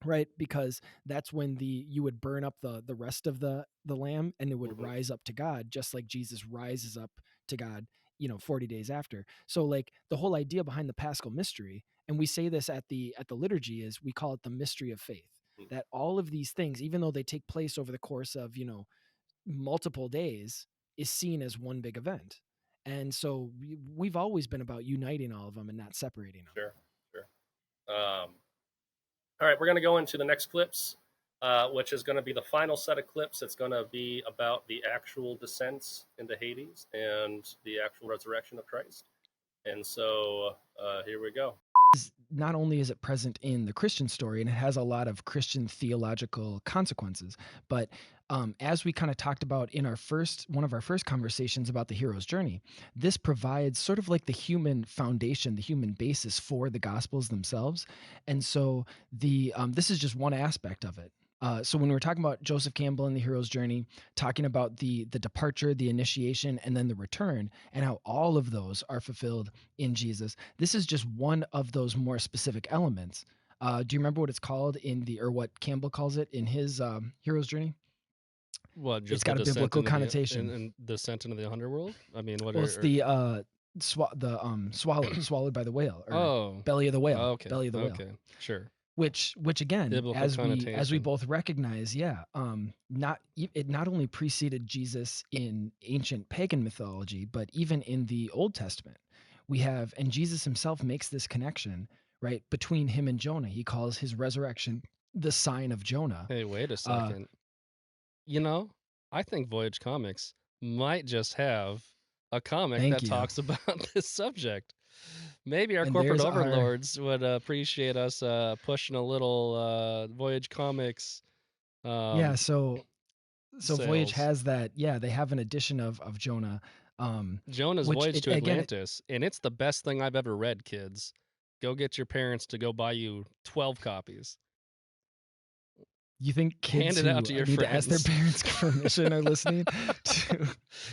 right? Because that's when you would burn up the rest of the lamb, and it would rise up to God, just like Jesus rises up to God 40 days after. So like the whole idea behind the Paschal mystery, and we say this at the liturgy, is we call it the mystery of faith. That all of these things, even though they take place over the course of multiple days, is seen as one big event. And so we've always been about uniting all of them and not separating them. Sure. All right, we're going to go into the next clips, which is going to be the final set of clips. It's going to be about the actual descents into Hades and the actual resurrection of Christ. And so here we go. Not only is it present in the Christian story, and it has a lot of Christian theological consequences, but as we kind of talked about in one of our first conversations about the hero's journey, this provides sort of like the human foundation, the human basis for the Gospels themselves. And so this is just one aspect of it. So when we're talking about Joseph Campbell and the hero's journey, talking about the departure, the initiation, and then the return, and how all of those are fulfilled in Jesus, this is just one of those more specific elements. Do you remember what it's called or what Campbell calls it in his hero's journey? Well, just it's got a biblical connotation. And descent into the underworld. I mean, swallowed by the whale, or belly of the whale. Okay. Belly of the whale. Okay, sure. Which again, biblical as we both recognize, it not only preceded Jesus in ancient pagan mythology, but even in the Old Testament, and Jesus himself makes this connection, right, between him and Jonah. He calls his resurrection the sign of Jonah. Hey, wait a second. I think Voyage Comics might just have a comic talks about this subject. Maybe our corporate overlords would appreciate us pushing a little Voyage Comics. So Voyage has that. Yeah, they have an edition of Jonah. Jonah's Voyage to Atlantis, and it's the best thing I've ever read, kids. Go get your parents to go buy you 12 copies. You think kids hand it out to your need friends. to ask their parents' permission are listening to?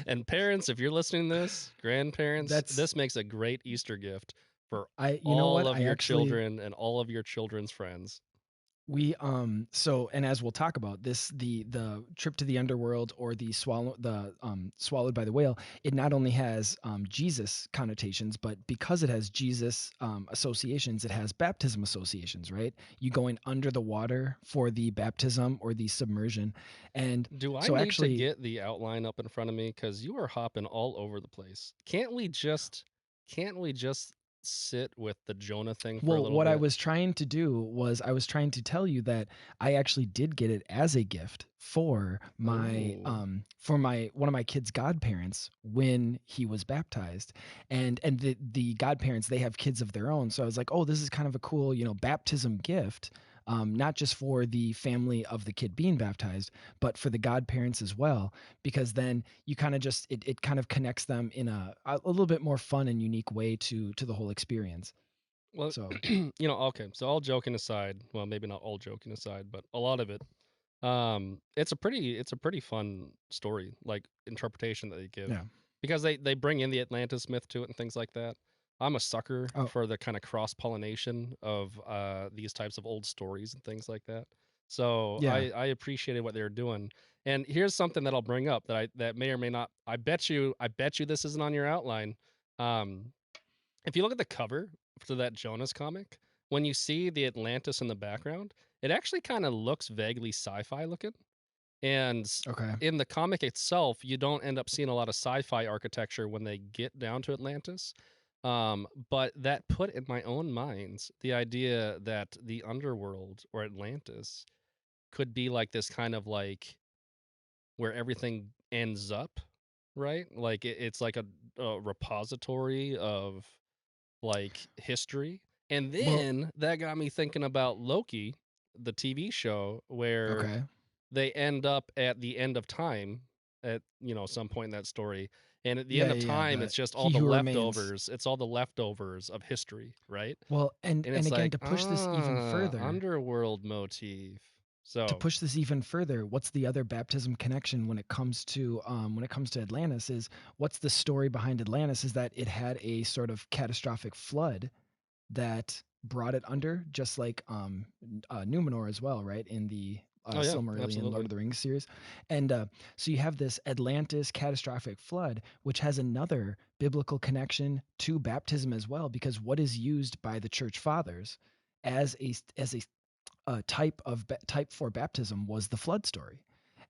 And parents, if you're listening to this, grandparents, this makes a great Easter gift for all of your children and all of your children's friends. We and as we'll talk about this, the trip to the underworld, or the swallowed by the whale, it not only has Jesus connotations, but because it has Jesus associations, it has baptism associations, right? You going under the water for the baptism or the submersion. And do I need to get the outline up in front of me, because you are hopping all over the place? Can't we just sit with the Jonah thing for a little bit? I was trying to do was I was trying to tell you that I actually did get it as a gift for my one of my kids' godparents when he was baptized, and the godparents, they have kids of their own, so I was like, oh, this is kind of a cool baptism gift. Not just for the family of the kid being baptized, but for the godparents as well, because then you kind of just, it kind of connects them in a little bit more fun and unique way to the whole experience. Well, so, okay. So all joking aside, well, maybe not all joking aside, but a lot of it, it's a pretty fun story, like interpretation that they give, because they bring in the Atlantis myth to it and things like that. I'm a sucker for the kind of cross-pollination of these types of old stories and things like that. So I appreciated what they were doing. And here's something that I'll bring up that may or may not. I bet you this isn't on your outline. If you look at the cover to that Jonas comic, when you see the Atlantis in the background, it actually kind of looks vaguely sci-fi looking. And in the comic itself, you don't end up seeing a lot of sci-fi architecture when they get down to Atlantis. But that put in my own mind the idea that the underworld or Atlantis could be like this kind of like where everything ends up, right? Like it's like a repository of like history. And then that got me thinking about Loki, the TV show, where they end up at the end of time at some point in that story. And at the end of time, it's just all the leftovers. Remains. It's all the leftovers of history, right? Well, and again, like, to push this even further, underworld motif. So to push this even further, what's the other baptism connection when it comes to Atlantis? Is what's the story behind Atlantis? Is that it had a sort of catastrophic flood that brought it under, just like Numenor as well, right? In the Oh, yeah, Silmarillion, absolutely. Lord of the Rings series. And so you have this Atlantis catastrophic flood, which has another biblical connection to baptism as well, because what is used by the church fathers as a type for baptism was the flood story.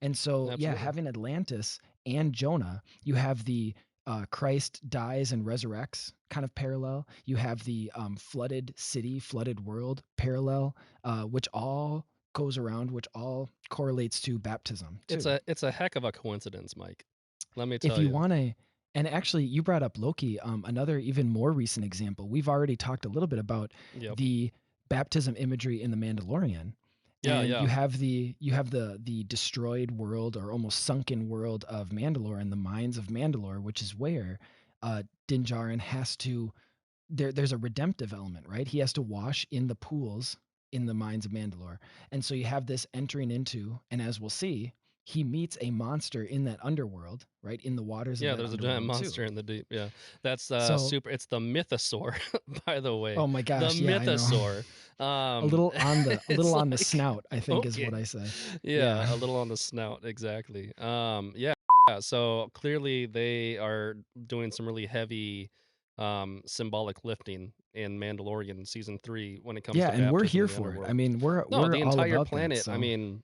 And so, yeah, Absolutely. having Atlantis and Jonah, you have the Christ dies and resurrects kind of parallel. You have the flooded city, flooded world parallel, which all goes around, which all correlates to baptism too. It's a heck of a coincidence, Mike. Let me If tell you you. want to, and actually, you brought up Loki, another even more recent example. We've already talked a little bit about Yep. the baptism imagery in the Mandalorian. Yeah, And yeah. you have the destroyed world or almost sunken world of Mandalore and the mines of Mandalore, which is where Din Djarin has to there's a redemptive element, right? He has to wash in the pools in the mines of Mandalore. And so you have this entering into, and as we'll see, he meets a monster in that underworld, right? In the waters of Yeah, that there's a underworld giant monster too. in the deep. Yeah, that's So, super. It's the mythosaur, by the way. oh my The gosh, yeah, I know. mythosaur. A little on the it's on the like, snout, I think is okay. what I say. Yeah, Yeah. a little on the snout, exactly. Yeah. So clearly they are doing some really heavy symbolic lifting in Mandalorian season 3 when it comes Yeah, to and we're baptism here in the for it. underworld. I mean, No, we're the all entire about that. planet. I So, mean,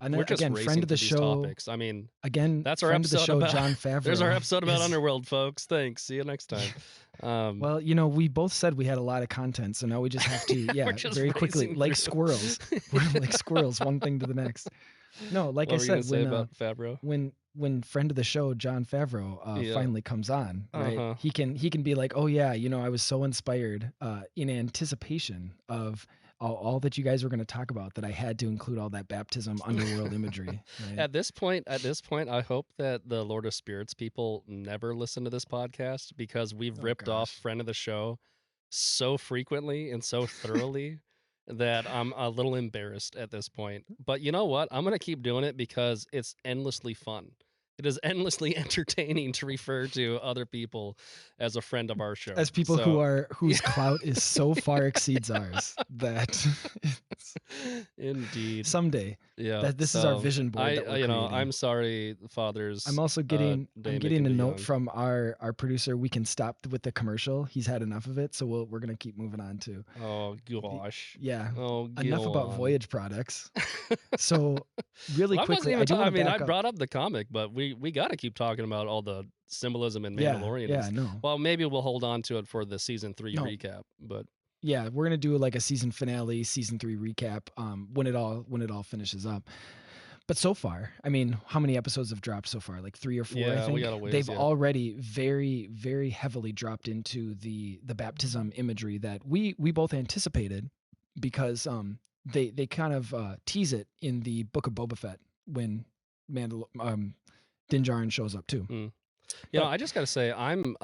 and we're just again, friend racing of the through these show. topics. I mean, Again, that's our friend of the episode show, about John Favreau. there's our episode about is- Underworld, folks. Thanks. See you next time. Well, you know, we both said we had a lot of content, so now we just have to, We're just very quickly, racing like through. squirrels. We're like squirrels, one thing to the next. No, like What I were you gonna said, say about Favreau? when friend of the show John Favreau Yeah. finally comes on, right? Uh-huh. He can be like, oh yeah, you know, I was so inspired in anticipation of all that you guys were going to talk about that I had to include all that baptism underworld imagery. Right? At this point, I hope that the Lord of Spirits people never listen to this podcast because we've Oh, ripped off gosh. friend of the show so frequently and so thoroughly that I'm a little embarrassed at this point. But you know what? I'm going to keep doing it because it's endlessly fun. It is endlessly entertaining to refer to other people as a friend of our show. As people So, whose clout is so far exceeds ours that indeed. someday Yeah. that this is our so vision board that we're creating. I'm sorry, fathers. I'm also getting Day I'm getting a making the note young. from our producer. We can stop with the commercial. He's had enough of it, so we're gonna keep moving on to Oh gosh. yeah. Oh, Enough go about on. Voyage products. So really Well, I wasn't quickly, even I do ta- want to I back up. brought up the comic, but we got to keep talking about all the symbolism in Mandalorian. Yeah, no. Well, maybe we'll hold on to it for the season 3 No. recap, but Yeah, we're gonna do like a season finale, season 3 recap, when it all finishes up. But so far, I mean, how many episodes have dropped so far? Like 3 or 4, I Yeah, think. we got a ways They've yet. already very, very heavily dropped into the baptism imagery that we both anticipated, because they kind of tease it in the Book of Boba Fett when Din Djarin shows up too. You But- know, I just got to say I'm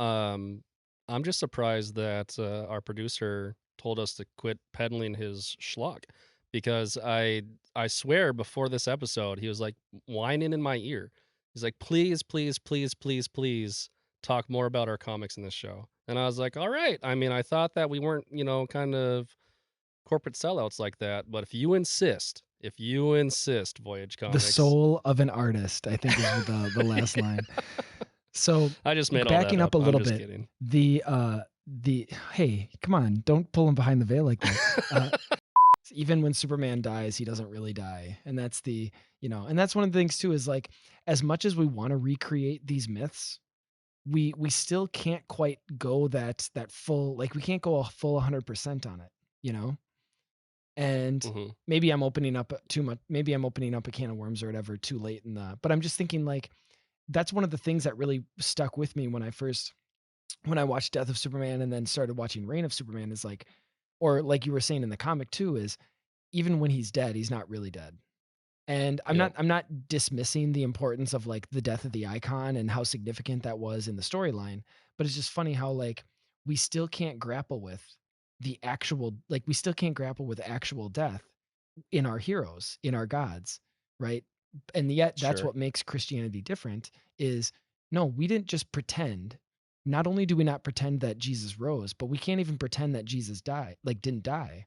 just surprised that our producer told us to quit peddling his schlock, because I swear before this episode he was like whining in my ear. He's like, please, please, please, please, please talk more about our comics in this show. And I was like, all right. I mean, I thought that we weren't, you know, kind of corporate sellouts like that, but if you insist, Voyage The Comics. soul of an artist, I think, is the last line. So I just made backing all up that a little I'm just bit, kidding. the hey, come on, don't pull him behind the veil like that. Even when Superman dies, he doesn't really die, and that's and that's one of the things too, is like, as much as we want to recreate these myths, we still can't quite go that full, like we can't go a full 100% on it, you know. And Mhm. maybe I'm opening up too much. Maybe I'm opening up a can of worms or whatever too late in the. But I'm just thinking, like, that's one of the things that really stuck with me when I watched Death of Superman and then started watching Reign of Superman, is like, or like you were saying in the comic too, is even when he's dead, he's not really dead. And I'm not dismissing the importance of like the death of the icon and how significant that was in the storyline, but it's just funny how like we still can't grapple with actual death in our heroes, in our gods, right? And yet that's Sure. what makes Christianity different, is no, we didn't just pretend. Not only do we not pretend that Jesus rose, but we can't even pretend that Jesus didn't die.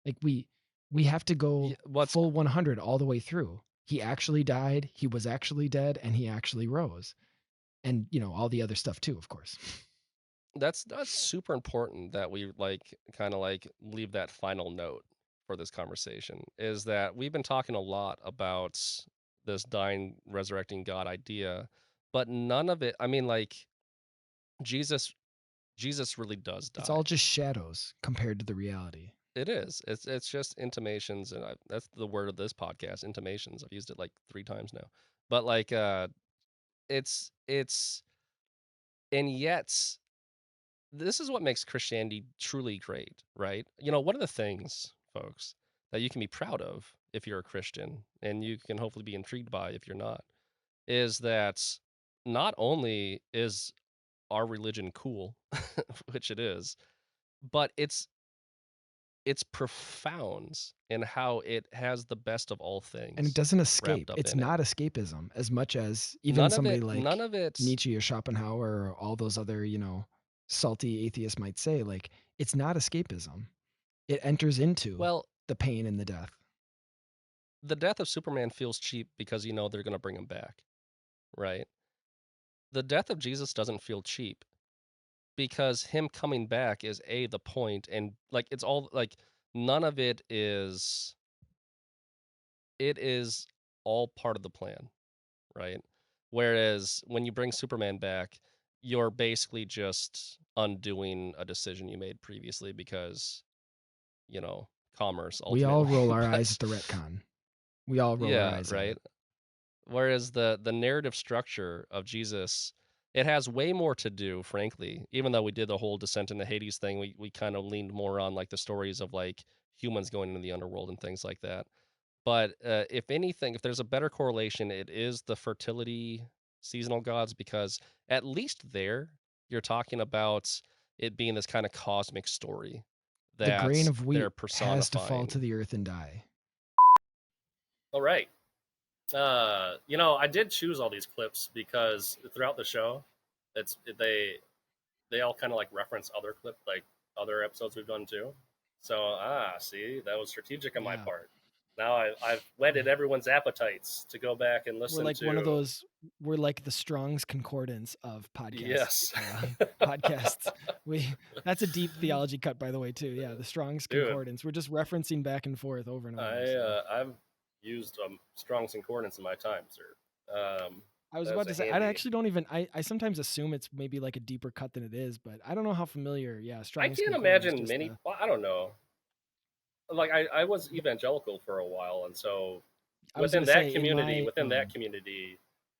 Like we We have to go what's full 100 all the way through. He actually died, he was actually dead, and he actually rose. And, all the other stuff too, of course. That's super important that we kind of leave that final note for this conversation, is that we've been talking a lot about this dying, resurrecting God idea, but none of it, I mean, Jesus really does die. It's all just shadows compared to the reality. It is. It's just intimations, and that's the word of this podcast, intimations. I've used it 3 times now. But it's and yet this is what makes Christianity truly great, right? One of the things, folks, that you can be proud of if you're a Christian, and you can hopefully be intrigued by if you're not, is that not only is our religion cool, which it is, but it's profound in how it has the best of all things. And it doesn't escape. up It's in it. not escapism as much as even None of somebody it. like None of it. Nietzsche or Schopenhauer or all those other, salty atheists might say, it's not escapism. It enters into Well, the pain and the death. the death of Superman feels cheap because they're going to bring him back, right? The death of Jesus doesn't feel cheap because him coming back is the point, and it's all none of it is. It is all part of the plan, right? Whereas when you bring Superman back, you're basically just undoing a decision you made previously because, commerce ultimately. We all roll our But- eyes at the retcon. We all roll our eyes right. at it. Whereas the narrative structure of Jesus, it has way more to do, frankly. Even though we did the whole descent into Hades thing, we kind of leaned more on the stories of humans going into the underworld and things like that. But if anything, if there's a better correlation, it is the fertility seasonal gods, because at least there you're talking about it being this kind of cosmic story that The grain of wheat they're personifying. has to fall to the earth and die. All right. I did choose all these clips because throughout the show, they all kind of reference other other episodes we've done too. So see, that was strategic on my Yeah. part. Now I've whetted everyone's appetites to go back and listen. We're like to one of those. We're like the Strong's Concordance of podcasts. Yes. Podcasts. That's a deep theology cut, by the way, too. Yeah, the Strong's Dude. Concordance. We're just referencing back and forth over and over. I've used Strong's Concordance in my time, sir. I was that about was to a say, handy- I actually don't even. I sometimes assume it's maybe like a deeper cut than it is, but I don't know how familiar. Yeah, Strong's I can't Concordance imagine just, many. Well, I don't know. I was evangelical for a while, and so I was within gonna that say, community, in my,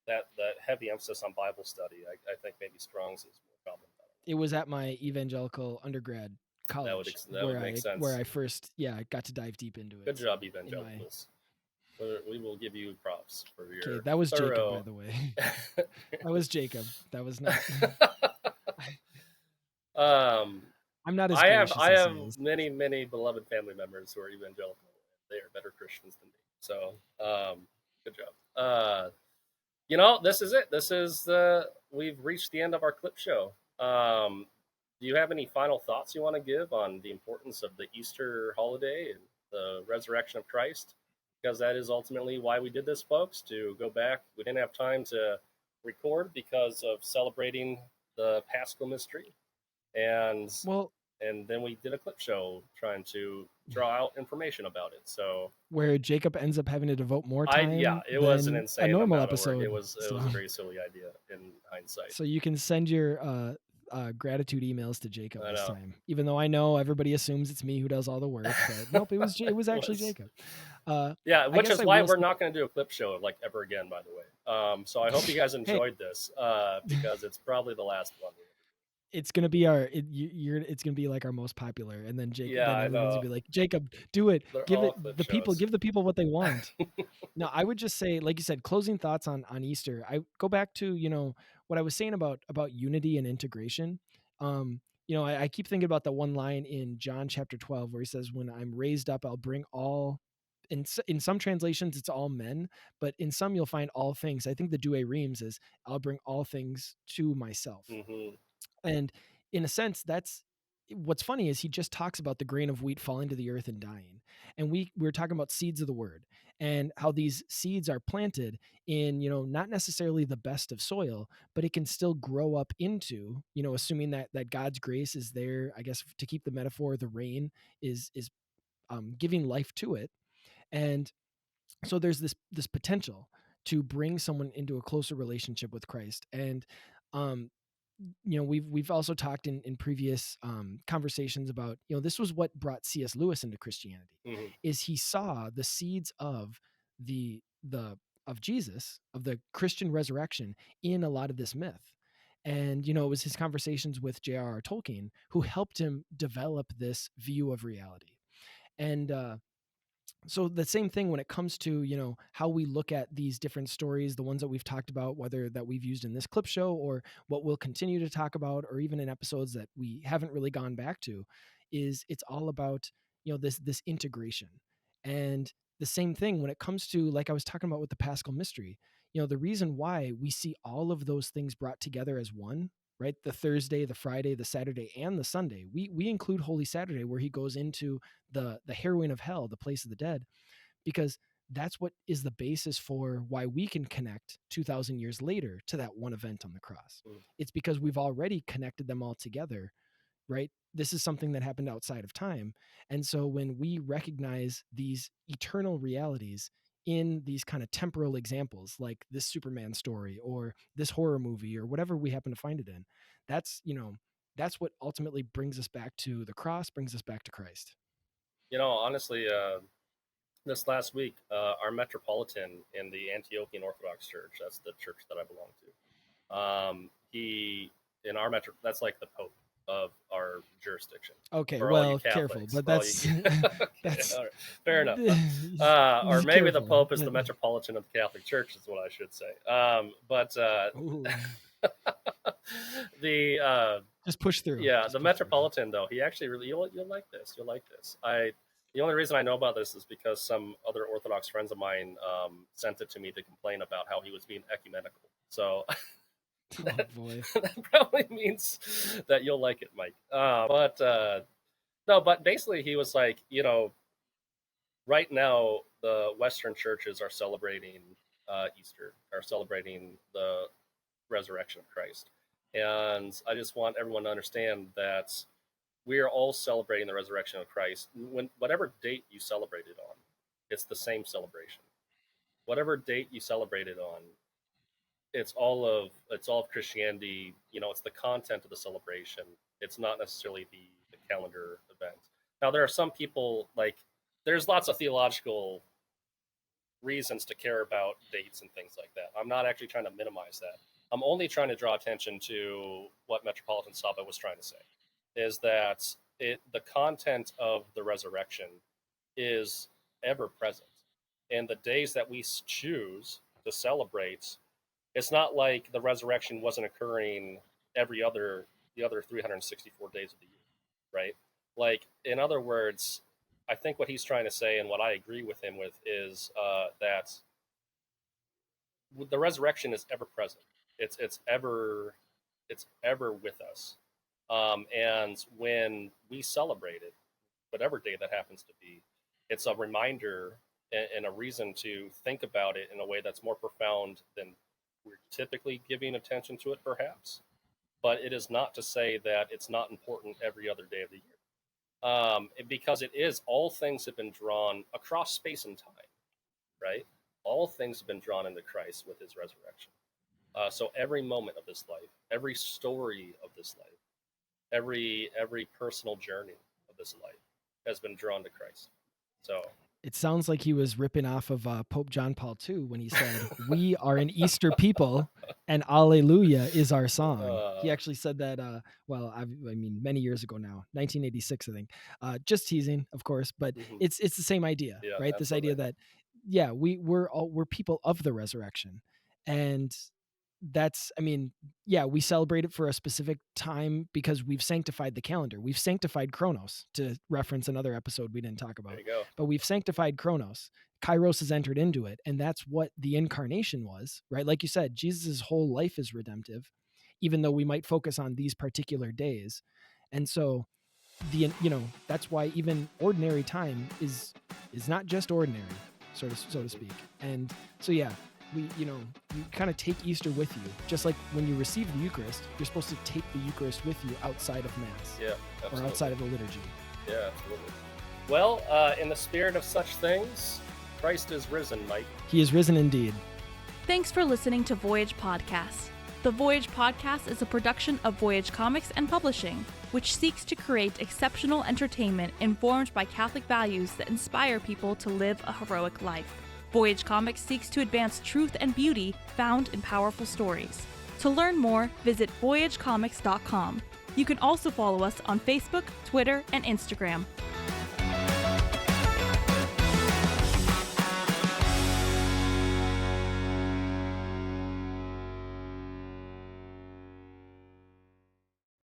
that heavy emphasis on Bible study, I think maybe Strong's is more common. it was at my evangelical undergrad college that would make sense. where I first got to dive deep into it. Good job, evangelicals. We will give you props for your. Okay, that was thorough... Jacob, by the way. That was Jacob. That was not. I'm not as. I have gracious as he is. many beloved family members who are evangelical. They are better Christians than me. So, good job. This is it. We've reached the end of our clip show. Do you have any final thoughts you want to give on the importance of the Easter holiday and the resurrection of Christ? Because that is ultimately why we did this, folks, to go back. We didn't have time to record because of celebrating the Paschal mystery. And then we did a clip show trying to draw out information about it. So where Jacob ends up having to devote more time. It was an than insane a normal amount of episode. work. It was a very silly idea in hindsight. So you can send your gratitude emails to Jacob I this know. time, even though I know everybody assumes it's me who does all the work. But nope, it was actually Jacob. Which guess is I why will we're say- not going to do a clip show ever again, by the way. So I hope you guys enjoyed this because it's probably the last one. It's gonna be it's gonna be like our most popular, and then Jacob. Yeah, then I everyone's know. gonna be like, Jacob, do it. They're Give all it clip the people. shows. Give the people what they want. No, I would just say, like you said, closing thoughts on Easter. I go back to what I was saying about unity and integration. I keep thinking about the one line in John chapter 12 where he says, "When I'm raised up, I'll bring all." In some translations, it's all men, but in some you'll find all things. I think the Douay Rheims is, "I'll bring all things to myself." Mm-hmm. And in a sense, what's funny is he just talks about the grain of wheat falling to the earth and dying. And we were talking about seeds of the word and how these seeds are planted in, not necessarily the best of soil, but it can still grow up into, assuming that God's grace is there, I guess, to keep the metaphor, the rain is giving life to it. And so there's this potential to bring someone into a closer relationship with Christ. And, we've also talked in previous conversations about, this was what brought C.S. Lewis into Christianity, is he saw the seeds of of Jesus, of the Christian resurrection in a lot of this myth. And, it was his conversations with J.R.R. Tolkien who helped him develop this view of reality. And, so the same thing when it comes to, how we look at these different stories, the ones that we've talked about, whether that we've used in this clip show or what we'll continue to talk about, or even in episodes that we haven't really gone back to, is it's all about, this integration. And the same thing when it comes to, like I was talking about with the Paschal Mystery, the reason why we see all of those things brought together as one, right? The Thursday, the Friday, the Saturday, and the Sunday. We include Holy Saturday, where he goes into the heroine of hell, the place of the dead, because that's what is the basis for why we can connect 2,000 years later to that one event on the cross. It's because we've already connected them all together, right? This is something that happened outside of time. And so when we recognize these eternal realities in these kind of temporal examples, like this Superman story or this horror movie or whatever we happen to find it in, that's what ultimately brings us back to the cross, brings us back to Christ. Honestly, this last week, our Metropolitan in the Antiochian Orthodox Church, that's the church that I belong to, that's like the Pope of our jurisdiction. Okay, well, careful, but that's that's right, fair enough. Or maybe careful. The Pope is the Metropolitan of the Catholic Church, is what I should say. Just push through. Yeah, the Metropolitan though, he actually really you'll like this. You'll like this. The only reason I know about this is because some other Orthodox friends of mine sent it to me to complain about how he was being ecumenical. So. Oh boy. That probably means that you'll like it, Mike. But basically he was like, right now the Western churches are celebrating Easter, are celebrating the resurrection of Christ. And I just want everyone to understand that we are all celebrating the resurrection of Christ. Whatever date you celebrate it on, it's the same celebration. Whatever date you celebrate it on, it's all of Christianity. It's the content of the celebration. It's not necessarily the calendar event. Now, there are some people, there's lots of theological reasons to care about dates and things like that. I'm not actually trying to minimize that. I'm only trying to draw attention to what Metropolitan Saba was trying to say, is that the content of the resurrection is ever present. And the days that we choose to celebrate, it's not like the resurrection wasn't occurring the other 364 days of the year, right? In other words, I think what he's trying to say, and what I agree with him with, is that the resurrection is ever present. It's ever with us. And when we celebrate it, whatever day that happens to be, it's a reminder and a reason to think about it in a way that's more profound than we're typically giving attention to it, perhaps, but it is not to say that it's not important every other day of the year, because it is. All things have been drawn across space and time, right? All things have been drawn into Christ with his resurrection. So every moment of this life, every story of this life, every personal journey of this life has been drawn to Christ. So. It sounds like he was ripping off of Pope John Paul II when he said, "We are an Easter people, and Alleluia is our song." He actually said that, many years ago now, 1986, I think. Just teasing, of course, but it's the same idea, right? Absolutely. This idea that, we're people of the resurrection, and that's, we celebrate it for a specific time because we've sanctified the calendar. We've sanctified Chronos, to reference another episode we didn't talk about. There you go. But we've sanctified Chronos. Kairos has entered into it. And that's what the incarnation was, right? Like you said, Jesus' whole life is redemptive, even though we might focus on these particular days. And so that's why even ordinary time is not just ordinary, so to speak. And so yeah, you kind of take Easter with you, just like when you receive the Eucharist, you're supposed to take the Eucharist with you outside of Mass, absolutely. or outside of the liturgy. Yeah, absolutely. Well, in the spirit of such things, Christ is risen, Mike. He is risen indeed. Thanks for listening to Voyage Podcast. The Voyage Podcast is a production of Voyage Comics and Publishing, which seeks to create exceptional entertainment informed by Catholic values that inspire people to live a heroic life. Voyage Comics seeks to advance truth and beauty found in powerful stories. To learn more, visit voyagecomics.com. You can also follow us on Facebook, Twitter, and Instagram.